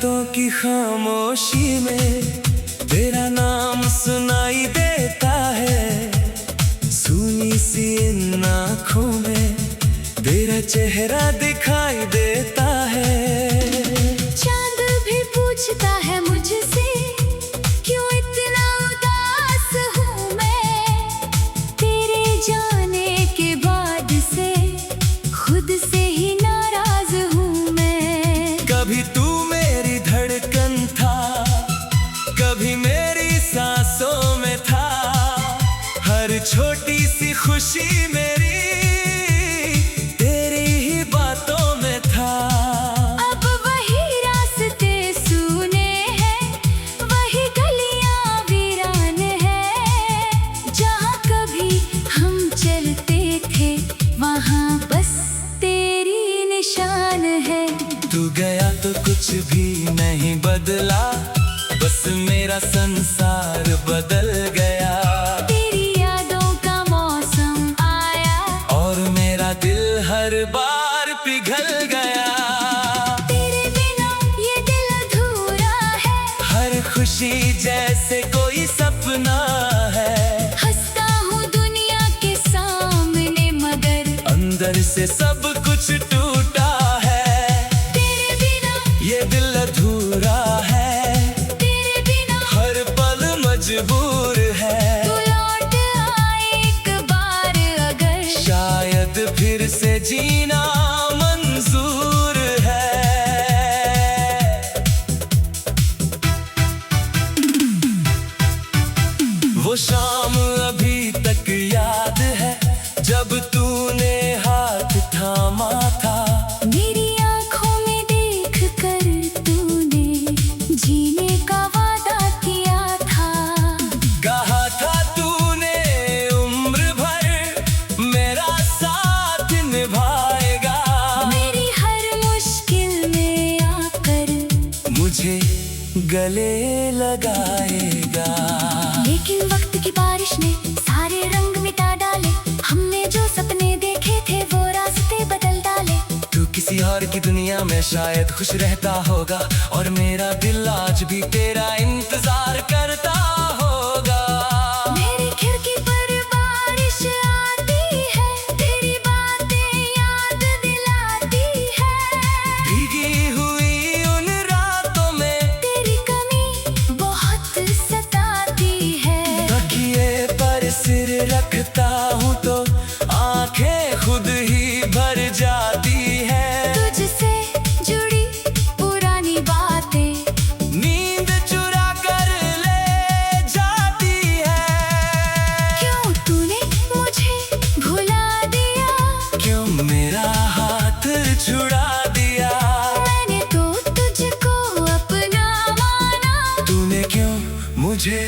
रातों की खामोशी में तेरा नाम सुनाई देता है। सूनी सी इन आँखों में तेरा चेहरा दिखाई देता है। चांद भी पूछता है मुझसे क्यों इतना उदास हूँ मैं। तेरे जाने के बाद से खुद से ही नाराज हूँ मैं। कभी तू मेरी धड़कन था, कभी मेरी सांसों में था। हर छोटी सी खुशी मेरी तेरी ही बातों में था। अब वही रास्ते सूने हैं, वही गलियां वीरान हैं। जहाँ कभी हम चलते थे वहाँ बस तेरी निशान है। तू गया तो कुछ भी नहीं बदला, बस मेरा संसार बदल गया। तेरी यादों का मौसम आया और मेरा दिल हर बार पिघल गया। तेरे बिना ये दिल अधूरा है। हर खुशी जैसे कोई सपना है। हंसता हूँ दुनिया के सामने मगर अंदर से सब कुछ टूटा है। तेरे बिना ये दिल अधूरा है, तेरे बिना हर पल मजबूर है। तू लौट आए एक बार अगर, शायद फिर से जीना मंजूर है। वो शाम अभी तक याद है जब तूने हाथ थामा था। मेरी आँखों में देख कर तूने जीने का वादा किया था। कहा था तूने उम्र भर मेरा साथ निभाएगा। मेरी हर मुश्किल में आकर मुझे गले लगाएगा। लेकिन वक्त की बारिश ने सारे रंग मिटा डाले। हमने जो सपने देखे थे वो रास्ते बदल डाले। तू किसी और की दुनिया में शायद खुश रहता होगा, और मेरा दिल आज भी तेरा इंतजार करता होगा। मेरी खिड़की पर बारिश आती है, तेरी बातें याद दिलाती है। भीगी हुई उन रातों में तेरी कमी बहुत सताती है। तकिए पर सिर रखता हूँ तो आंखें खुद ही भर जाती है। तुझसे जुड़ी पुरानी बातें नींद चुरा कर ले जाती है। क्यों तूने मुझे भुला दिया। क्यों मेरा हाथ छुड़ा दिया। मैंने तो तुझको अपना माना। तूने क्यों मुझे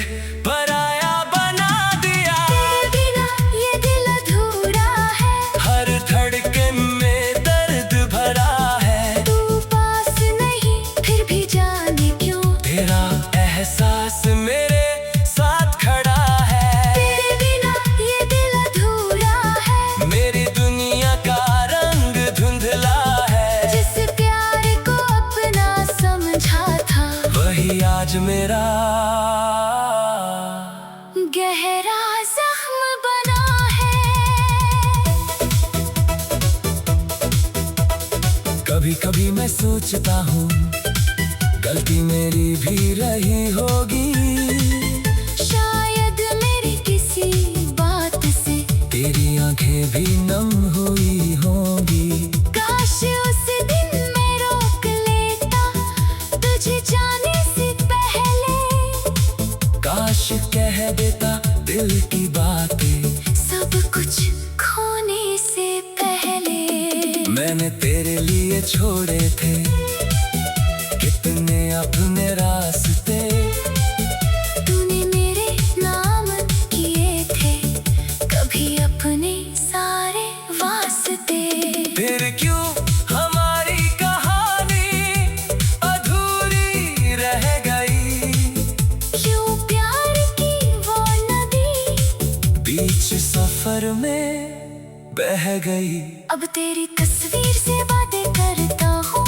पराया बना दिया। तेरे बिना ये दिल अधूरा है। हर धड़कन में दर्द भरा है। तू पास नहीं फिर भी जाने क्यों तेरा एहसास मेरे साथ खड़ा है। तेरे बिना ये दिल अधूरा है। मेरी दुनिया का रंग धुंधला है। जिस प्यार को अपना समझा था वही आज मेरा गहरा जख्म बना है। कभी कभी मैं सोचता हूँ गलती मेरी भी रही होगी। शायद मेरी किसी बात से तेरी आंखें भी नम हुई होंगी। काश उस दिन मैं रोक लेता तुझे जाने से पहले। काश कह देता दिल की बातें सब कुछ खोने से पहले। मैंने तेरे लिए छोड़े थे कितने अपने रास्ते। तूने मेरे नाम किए थे कभी अपने सारे वास्ते। फिर क्यों हमारी कहानी अधूरी रह गई। क्यों प्यार की वो नदी बीच सफर में बह गई। अब तेरी तस्वीर से बातें करता हूँ,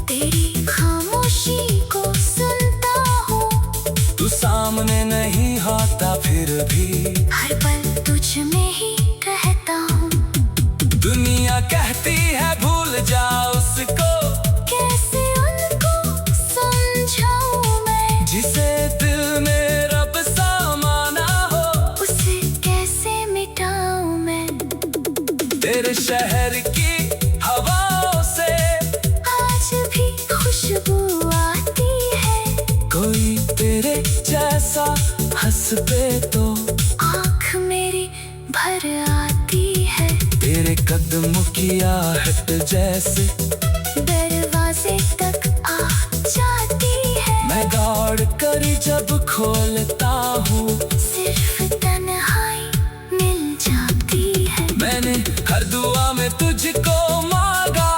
तेरी खामोश खामोशी को सुनता हूँ। तू सामने नहीं होता फिर भी हर पल तुझ में ही रहता हूँ। दुनिया कहती है भूल जा उसको, कैसे उनको समझाऊं मैं, जिसे दिल में रब सा माना हो। उसे कैसे मिटाऊं मैं। तेरे शहर की हवाओं से आज भी खुशबू आती है। कोई तेरे जैसा हंस पे तो आँख मेरी भर आती है। तेरे कदमों की आहट जैसे दरवाजे तक आ जाती है। मैं दौड़ कर जब खोलता हूँ, सिर्फ तन्हाई मिल जाती है। मैंने हर दुआ में तुझको मांगा,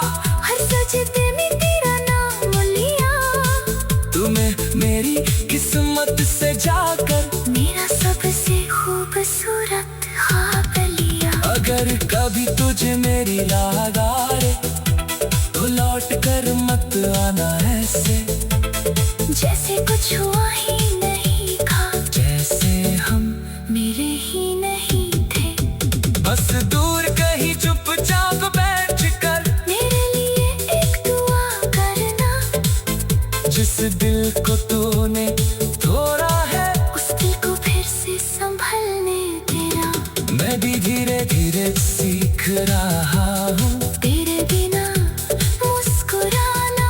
हर सजदे में तेरा नाम लिया। तुम्हें मेरी किस्मत से जाकर मेरा सबसे खूबसूरत ख्वाब लिया। अगर कभी तुझे मेरी याद आए तो लौट कर मत आना ऐसे, जैसे कुछ हुआ ही नहीं था, जैसे हम मिले ही नहीं थे। बस दूर कहीं चुपचाप बैठ कर मेरे लिए एक दुआ करना। जिस दिल को तूने तोड़ा है, उस दिल को फिर से संभलने देना। मैं भी धीरे धीरे सीख रहा हूँ तेरे बिना मुस्कुराना।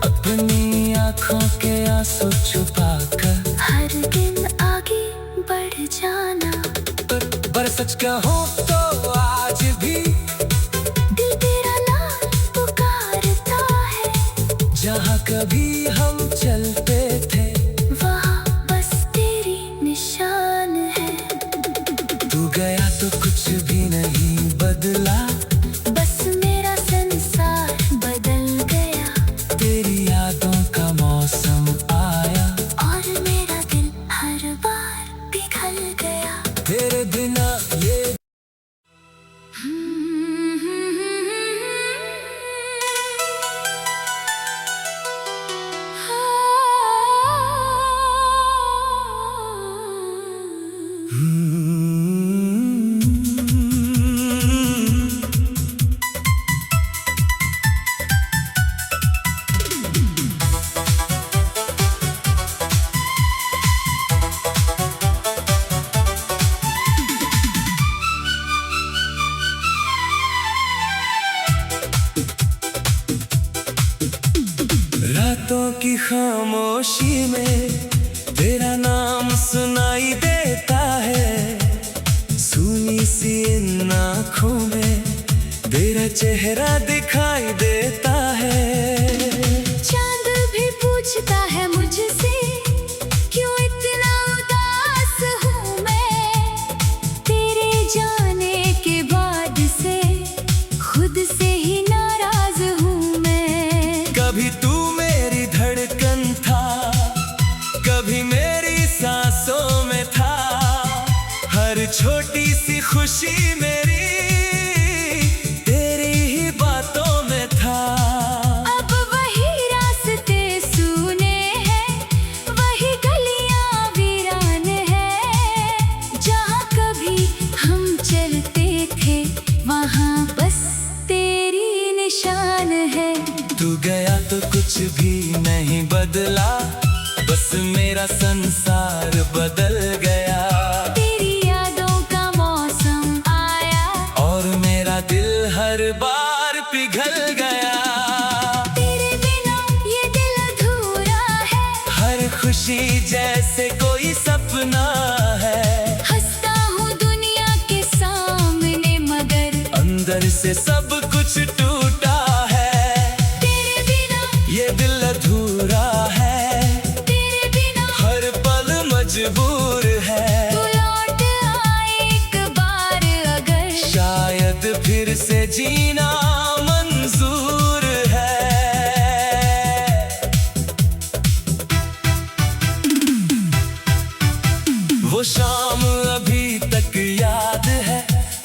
अपनी आँखों के आंसू छुपा कर। हर दिन आगे बढ़ जाना। पर सच कहूँ तो आज भी दिल तेरा नाम पुकारता है। जहाँ कभी हम चलते थे, वहाँ बस तेरी निशान है। तू गया तो कुछ भी नहीं बदला, बस मेरा संसार बदल गया। तेरी यादों का मौसम आया और मेरा दिल हर बार पिघल गया। तेरे बिना ये रातों की खामोशी में तेरा नाम सुनाई देता है। सुनी सी इन आँखों में तेरा चेहरा दिखाई देता है। चांद भी पूछता है मुझसे, क्यों इतना उदास हूँ मैं। तेरे जाने के बाद से खुद से ही नाराज हूँ मैं। कभी तू मेरी धड़कन था, कभी मेरी सांसों में था। हर छोटी सी खुशी मेरी तेरी ही बातों में था। अब वही रास्ते सूने हैं, वही गलियां वीरान हैं। जहाँ कभी हम चलते थे, वहाँ बस तेरी निशान है। तू गया तो कुछ भी नहीं बदला, बस मेरा संसार बदल गया। तेरी यादों का मौसम आया और मेरा दिल हर बार पिघल गया। तेरे बिना ये दिल अधूरा है। हर खुशी जैसे कोई सपना है। हंसता हूँ दुनिया के सामने, मगर अंदर से सब कुछ टूटा है। तेरे बिना ये दिल अधूरा है, तेरे बिना हर पल मजबूर है। तू लौट आए एक बार अगर, शायद फिर से जीना मंजूर है। वो शाम अभी तक याद है,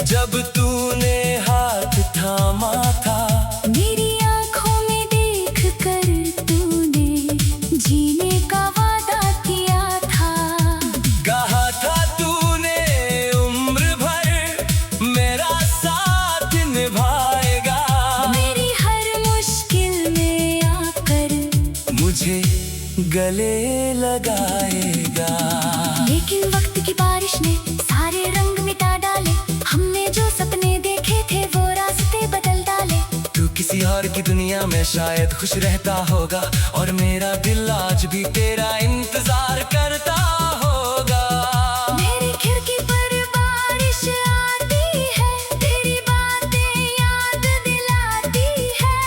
जब तूने हाथ थामा था। मेरी आँखों में देख कर तूने मेरा साथ निभाएगा। मेरी हर मुश्किल में आकर मुझे गले लगाएगा। लेकिन वक्त की बारिश ने सारे रंग मिटा डाले, हमने जो सपने देखे थे वो रास्ते बदल डाले। तू किसी और की दुनिया में शायद खुश रहता होगा, और मेरा दिल आज भी तेरा इंतजार करता होगा। मेरी खिड़की पर बारिश आती है, तेरी बातें याद दिलाती है।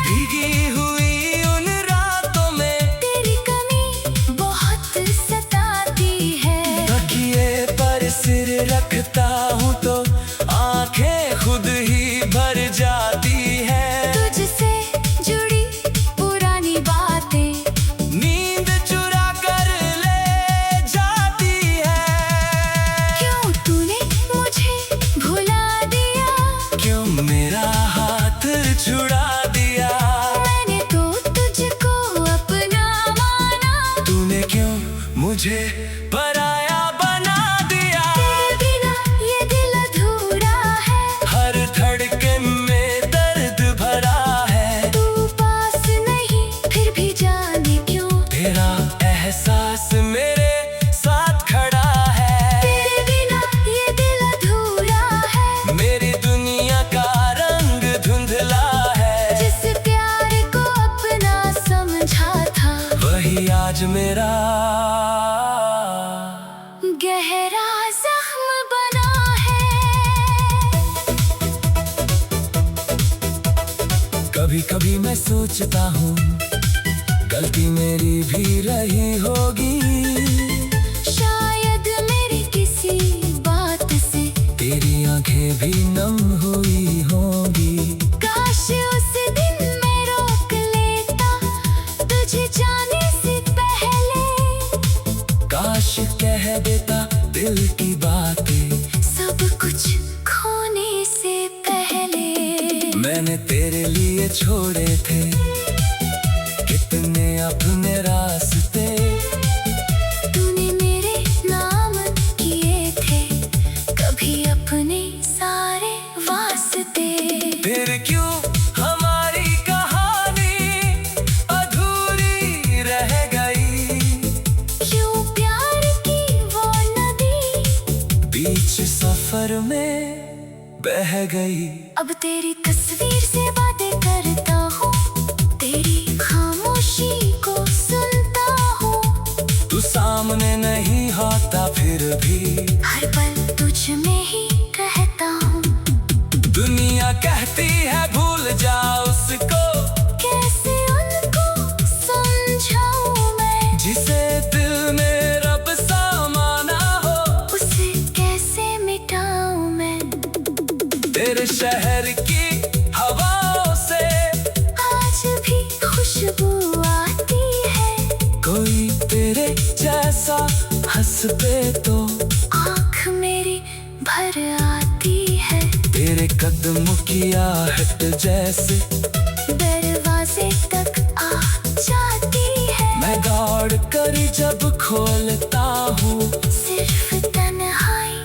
भीगी हुई उन रातों में तेरी कमी बहुत सताती है। तकिए पर सिर रखता हूँ तो आंखें खुद ही भर जाती है। तुझसे जुड़ी पुरानी बातें नींद चुरा कर ले जाती है। क्यों तूने मुझे भुला दिया? क्यों मेरा हाथ छुड़ा दिया? मैंने तो तुझको अपना माना, तूने क्यों मुझे पराया बना दिया? तेरे बिना ये दिल अधूरा है। हर धड़कन में दर्द भरा है। तू पास नहीं फिर भी जाने क्यों, तेरा एहसास मेरे साथ खड़ा है। तेरे बिना ये दिल अधूरा है। मेरी दुनिया का रंग धुंधला है। जिस प्यार को अपना समझा था वही आज मेरा गहरा जख्म बना है। कभी कभी मैं सोचता हूँ गलती मेरी भी रही होगी। शायद मेरी किसी बात से तेरी आंखें भी नम हुई होंगी। काश उस दिन मैं रोक लेता तुझे जाने से पहले। काश कह देता दिल की बातें सब कुछ खोने से पहले। मैंने तेरे लिए छोड़े थे कितने अपने रास्ते। तूने मेरे नाम किए थे कभी अपने सारे वास्ते। फिर क्यों हमारी कहानी अधूरी रह गई? क्यों प्यार की वो नदी बीच सफर में बह गई। अब तेरी तस्वीर से बातें करता हूँ, तेरी खामोशी को सुनता हूँ। तू सामने नहीं होता फिर भी हर पल तुझ में ही रहता हूँ। दुनिया कहती है भूल जा उसको, कैसे उनको समझाऊं मैं? जिसे दिल में रब सा माना हो। उसे कैसे मिटाऊं मैं? तेरे शहर की हवाओं से आज भी खुशबू आती है। कोई तेरे जैसा हंस पे तो आँख मेरी भर आती है। तेरे कदमों की आहट जैसे दरवाजे तक आ जाती है। मैं दौड़ कर जब खोलता हूँ सिर्फ तन्हाई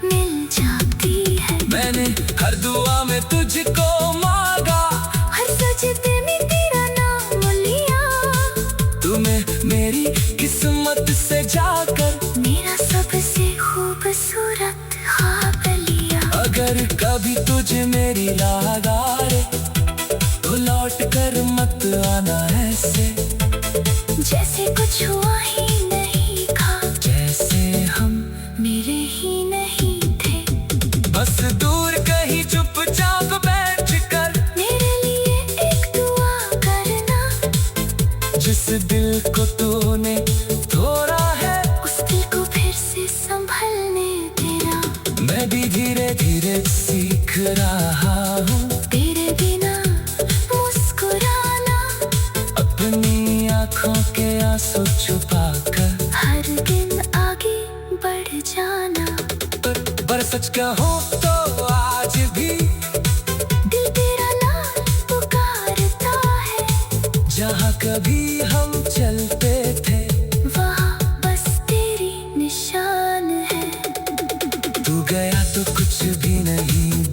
मिल जाती है। मैंने हर दुआ में तुझको मांगा, हर सजदे में तेरा नाम लिया। तुम्हें मेरी किस्मत से जाकर मेरा सबसे खूबसूरत ख्वाब लिया। अगर कभी तुझे मेरी याद आए तो लौट कर मत आना ऐसे। जैसे कुछ हुआ ही नहीं था, जैसे हम मेरे ही नहीं थे। बस दूर कहीं चुपचाप बैठ कर मेरे लिए एक दुआ करना। जिस दिल को तूने तोड़ा है उस दिल को फिर से संभलने देना। मैं भी धीरे धीरे सीख रहा हूँ तेरे बिना मुस्कुराना। अपनी आँखों के आंसू छुपा कर हर दिन आगे बढ़ जाना। पर सच कहूँ तो आज भी दिल तेरा नाम पुकारता है। जहाँ कभी हम चलते थे वहाँ बस तेरी निशान है। तू गया तो कुछ भी नहीं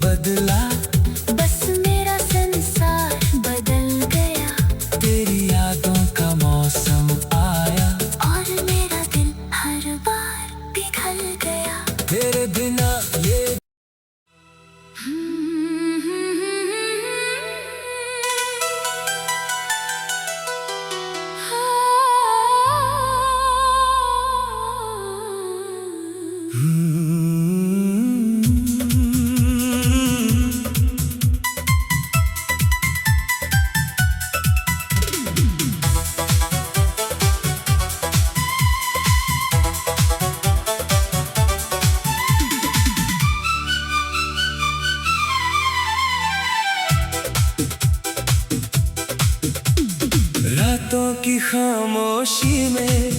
रातों की खामोशी में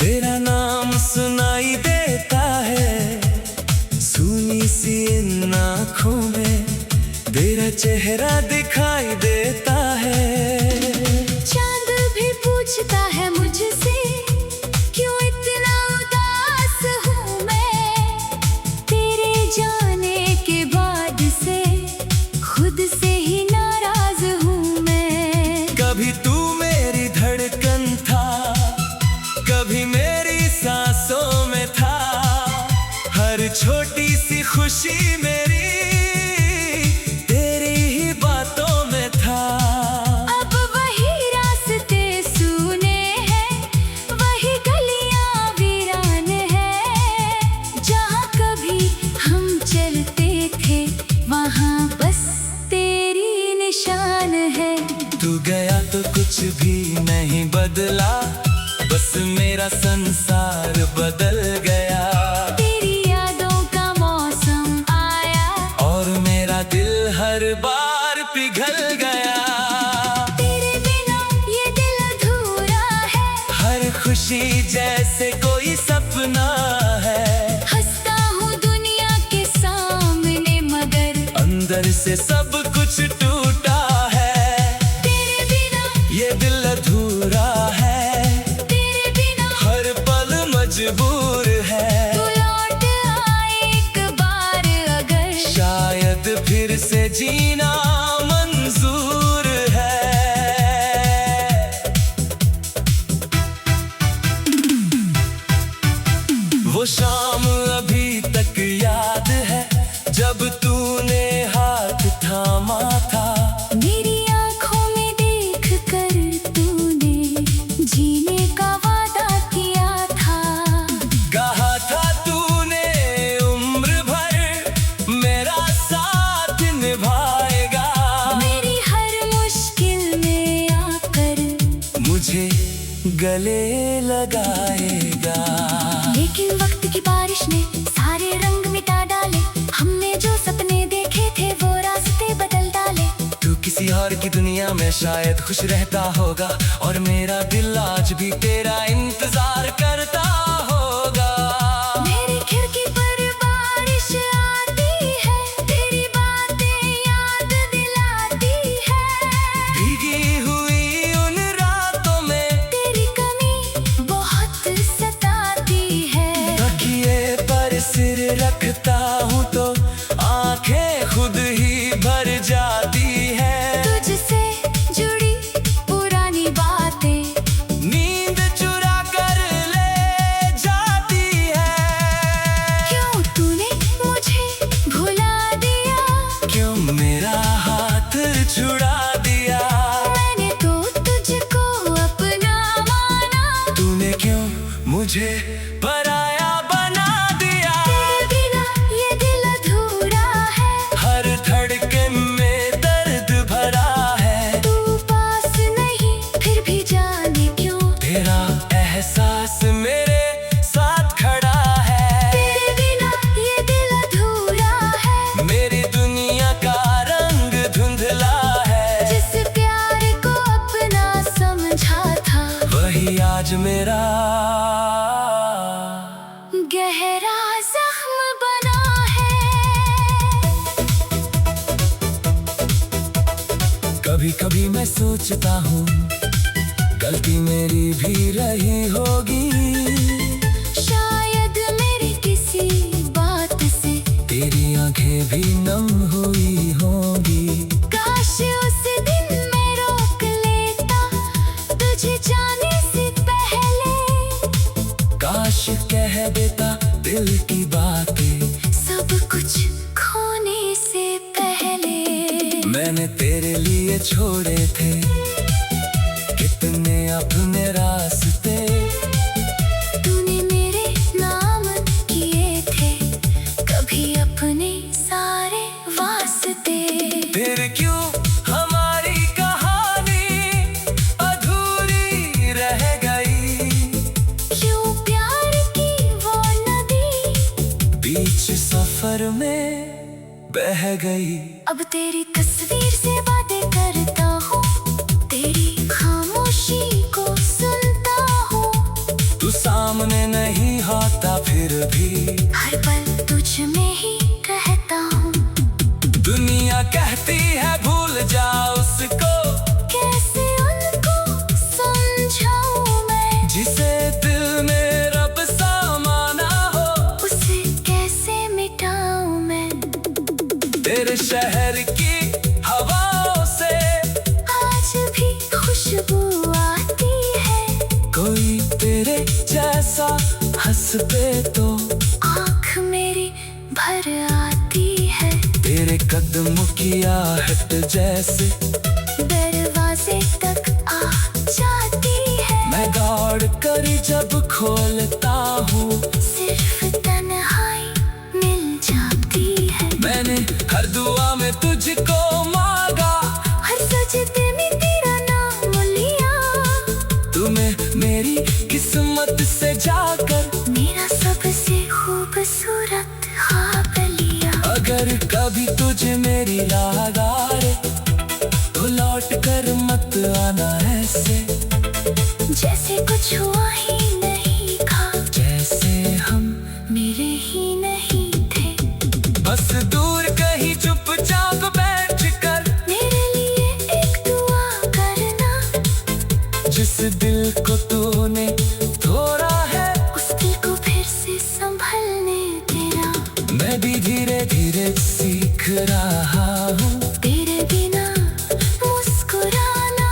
तेरा नाम सुनाई देता है। सूनी सी इन आँखों में तेरा चेहरा दिखाई देता है। चांद भी पूछता है मुझसे क्यों इतना उदास हूँ मैं। तेरे जाने के बाद से खुद से ही नाराज हूँ मैं। कभी तू मेरी धड़कन था, कभी मेरी सांसों में था। हर छोटी सी खुशी मेरी तेरी ही बातों में था। अब वही रास्ते सूने हैं, वही गलियां वीरान हैं। जहाँ कभी हम चलते थे वहाँ बस तेरी निशान है। तू गया तो कुछ भी नहीं बदला, बस मेरा संसार बदल गया। तेरी यादों का मौसम आया और मेरा दिल हर बार पिघल गया। तेरे बिना ये दिल अधूरा है। हर खुशी जैसे कोई सपना है। हंसता हूँ दुनिया के सामने मगर अंदर से सब कुछ टूटा है। तेरे बिना ये दिल अधूरा है। तेरे बिना हर पल मजबूर है। तू लौट आए एक बार अगर शायद फिर से जीना मंजूर है। वो शाम अभी तक याद है जब तूने हाथ थामा था। मेरी आँखों में देख कर तूने जीने का वादा किया था। कहा था तूने उम्र भर मेरा साथ निभाएगा। मेरी हर मुश्किल में आकर मुझे गले लगाएगा। लेकिन वक्त की बारिश ने सारे रंग मिटा डाले। हमने जो सपने देखे थे वो रास्ते बदल डाले। तू किसी और की दुनिया में शायद खुश रहता होगा और मेरा दिल आज भी तेरा इंतजार करता होगा। मेरी खिड़की पर बारिश आती है, तेरी बातें याद दिलाती है। भीगी हुई उन रातों में तेरी कमी बहुत सताती है। तकिए पर सिर रखता हूँ तो आंखें खुद ही भर जाती है। तुझसे जुड़ी पुरानी बातें नींद चुरा कर ले जाती है। क्यों तूने मुझे भुला दिया। क्यों मेरा हाथ छुड़ा दिया। मैंने तो तुझको अपना माना। तूने क्यों मुझे पराया बना दिया। तेरे बिना ये दिल अधूरा है। हर धड़कन में दर्द भरा है। तू पास नहीं फिर भी जाने क्यों तेरा एहसास मेरे साथ खड़ा है। तेरे बिना ये दिल अधूरा है। मेरी दुनिया का रंग धुंधला है। जिस प्यार को अपना समझा था वही आज मेरा गहरा जख्म बना है। कभी कभी मैं सोचता हूँ गलती मेरी भी रही होगी। शायद मेरी किसी बात से तेरी आंखें भी नम हुई होंगी। काश उस दिन मैं रोक लेता तुझे जाने से पहले। काश कह देता दिल की बातें सब कुछ खोने से पहले। मैंने तेरे लिए छोड़े थे कितने अपने रास्ते। तूने मेरे नाम किए थे कभी अपने सारे वास्ते। फिर क्यों हमारी कहानी अधूरी रह गई। क्यों प्यार की वो नदी बीच सफर में बह गई। अब तेरी तस्वीर से बातें करता हूँ। तेरी खामोशी भी हर पल तुझ में ही कहता हूँ। दुनिया कहती है भूल जा उसको, कैसे उनको समझाऊं मैं, जिसे दिल में रब सा माना हो। उसे कैसे मिटाऊं मैं। तेरे शहर की हवाओं से आज भी खुशबू आती है, कोई तेरे जैसा हंस पे तो आँख मेरी भर आती है। तेरे कदमों की आहट जैसे दरवाजे तक आ जाती है। मैं दौड़ कर जब खोलता हूँ, सिर्फ तन्हाई मिल जाती है। मैंने हर दुआ में तुझको मांगा, हर सजदे में तेरा नाम लिया। तुम्हें मेरी किस्मत से जाकर मेरा सबसे खूबसूरत ख्वाब लिया। अगर कभी तुझे मेरी याद आए तो लौट कर मत आना ऐसे, जैसे कुछ हुआ ही नहीं था, जैसे हम मेरे ही नहीं थे। बस दूर कहीं चुपचाप बैठ कर मेरे लिए एक दुआ करना, जिस दिल को तूने तोड़ा है उस दिल को फिर से संभलने देना। मैं भी धीरे धीरे सीख रहा हूँ तेरे बिना मुस्कुराना,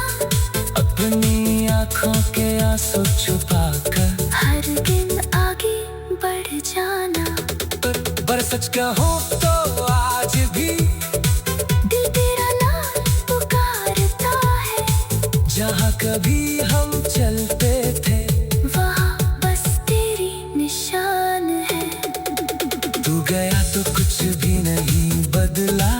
अपनी आँखों के आंसू छुपा कर। हर दिन आगे बढ़ जाना। पर सच कहूँ तो आज भी दिल तेरा नाम पुकारता है, जहाँ कभी हम चलते थे वहाँ बस तेरी निशान है। तू गया तो कुछ भी नहीं बदला,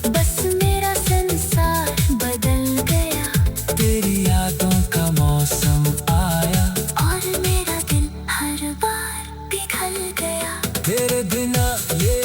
बस मेरा संसार बदल गया, तेरी यादों का मौसम आया और मेरा दिल हर बार पिघल गया। तेरे बिना ये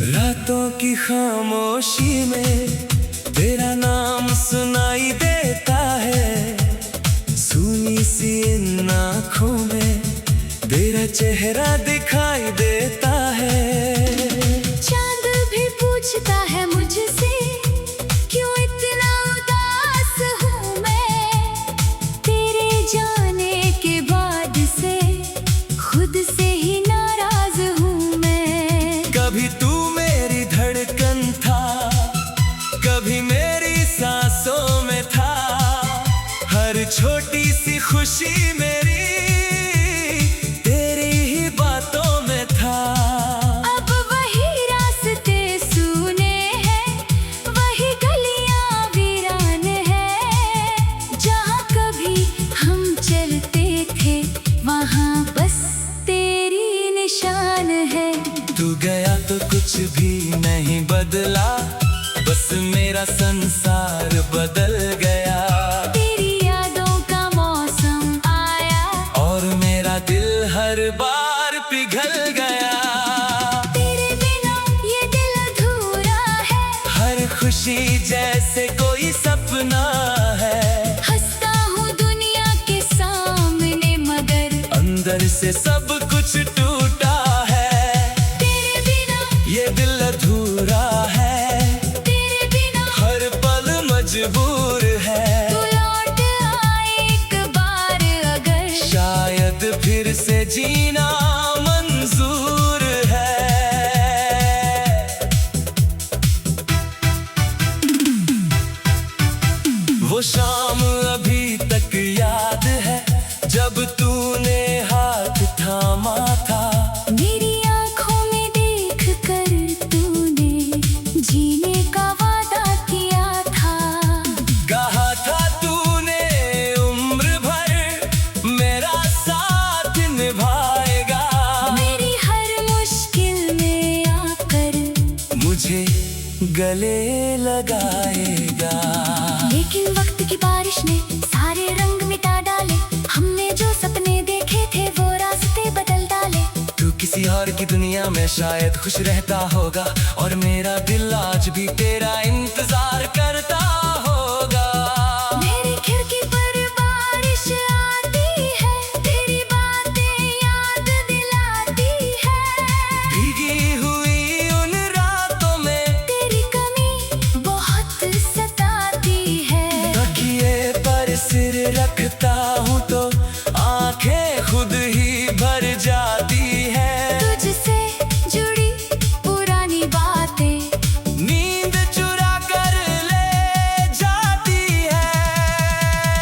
रातों की खामोशी में तेरा नाम सुनाई देता है, सुनी सी इन आँखों में तेरा चेहरा दिखाई देता है। चांद भी पूछता है मुझसे, क्यों इतना उदास हूँ मैं। तेरे जाने के बाद से खुद से ही नाराज हूँ मैं। कभी तू मेरी धड़कन था, कभी मेरी सांसों में था, हर छोटी सी खुशी मेरी तेरी ही बातों में था। अब वही रास्ते सूने हैं, वही गलियां वीरान हैं। जहाँ कभी हम चलते थे वहाँ बस तेरी निशान है। तू गया तो कुछ भी नहीं बदला, बस मेरा संसार बदल गया। तेरी यादों का मौसम आया, और मेरा दिल हर बार पिघल गया। तेरे बिना ये दिल अधूरा है, हर खुशी जैसे कोई सपना है, हंसता हूँ दुनिया के सामने मगर अंदर से सब कुछ टूटा है। तेरे बिना ये दिल अधूरा है, तेरे बिना हर पल मजबूर है। तू लौट आए एक बार अगर, शायद फिर से जीना मंजूर है। वो शाम अभी तक याद है, जब तूने हाथ थामा था। मेरी आँखों में देख कर तूने जीने का वादा किया था। कहा था तू गले लगाएगा। लेकिन वक्त की बारिश ने सारे रंग मिटा डाले, हमने जो सपने देखे थे वो रास्ते बदल डाले। तू किसी और की दुनिया में शायद खुश रहता होगा, और मेरा दिल आज भी तेरा इंतजार करता होगा। मेरी खिड़की पर बारिश आती है, तेरी बातें याद दिलाती है। भीगी हुई उन रातों में तेरी कमी बहुत सताती है। तकिए पर सिर रखता हूँ तो आंखें खुद ही भर जाती है। तुझसे जुड़ी पुरानी बातें नींद चुरा कर ले जाती है।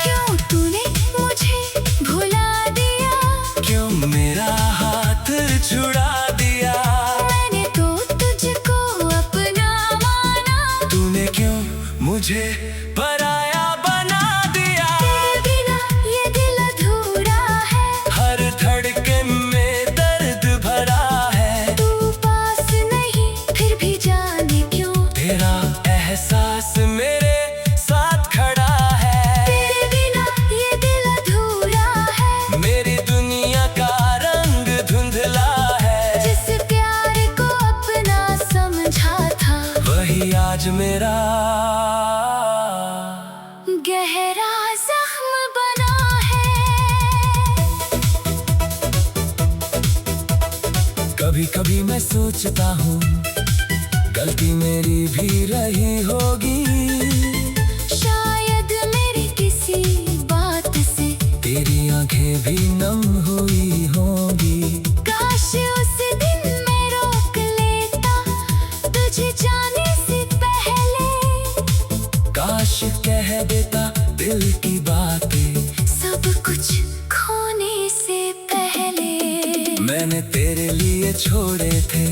क्यों तूने मुझे भुला दिया, क्यों मेरा हाथ छुड़ा दिया। मैंने तो तुझको अपना माना, तूने क्यों मुझे पराया बना दिया। तेरे बिना ये दिल अधूरा है, हर धड़कन में दर्द भरा है। तू पास नहीं फिर भी जाने क्यों, तेरा एहसास मेरे साथ खड़ा है। तेरे बिना ये दिल अधूरा है। मेरी दुनिया का रंग धुंधला है। जिस प्यार को अपना समझा था, वही आज मेरा गहरा जख्म बना है। कभी कभी मैं सोचता हूँ गलती मेरी भी रही होगी। शायद मेरी किसी बात से तेरी आंखें भी नम हुई होंगी। काश उस दिन मैं रोक लेता तुझे जाने से पहले। काश कह देता दिल की बातें सब कुछ खोने से पहले। मैंने तेरे लिए छोड़े थे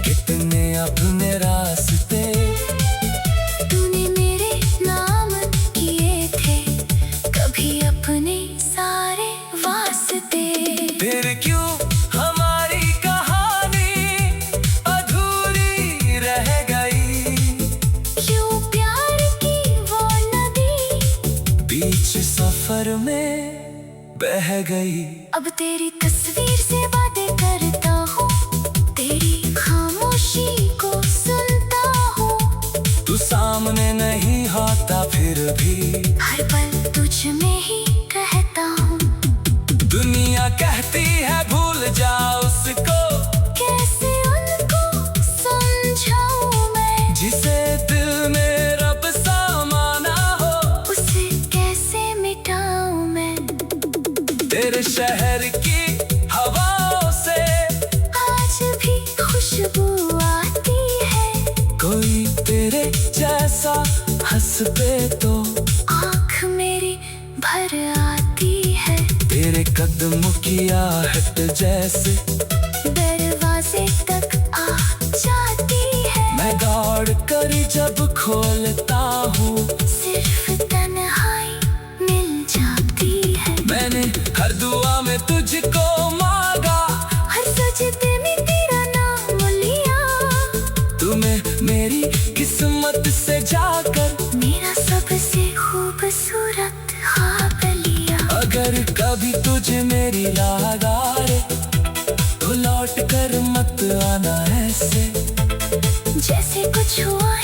कितने अपने रास्ते। तूने मेरे नाम किए थे कभी अपने सारे वास्ते। फिर क्यों हमारी कहानी अधूरी रह गई। क्यों प्यार की वो नदी बीच सफर में बह गई। अब तेरी तस्वीर से बातें करता हूँ, तेरी खामोशी को सुनता हूँ। तू सामने नहीं होता फिर भी हर पल तुझ में ही रहता हूँ। दुनिया कहती है भूल जा उसको, कैसे उनको समझाऊं मैं, जिसे दिल में रब सा माना हो। उसे कैसे मिटाऊं मैं। तेरे शहर की हवाओं से आज भी खुशबू आती है, कोई तेरे जैसा हंस पे तो आँख मेरी भर आती है। तेरे कदमों की आहट जैसे दरवाजे तक आ जाती है। मैं दौड़ कर जब खोलता हूँ, सिर्फ तन्हाई मिल जाती है। मैंने हर दुआ में तुझको मांगा, हर सजदे में तेरा नाम लिया। तुम्हें मेरी किस्मत से जाकर मेरा सबसे खूबसूरत ख्वाब लिया। अगर कभी तुझे मेरी याद आए तो लौट कर मत आना ऐसे जैसे कुछ हुआ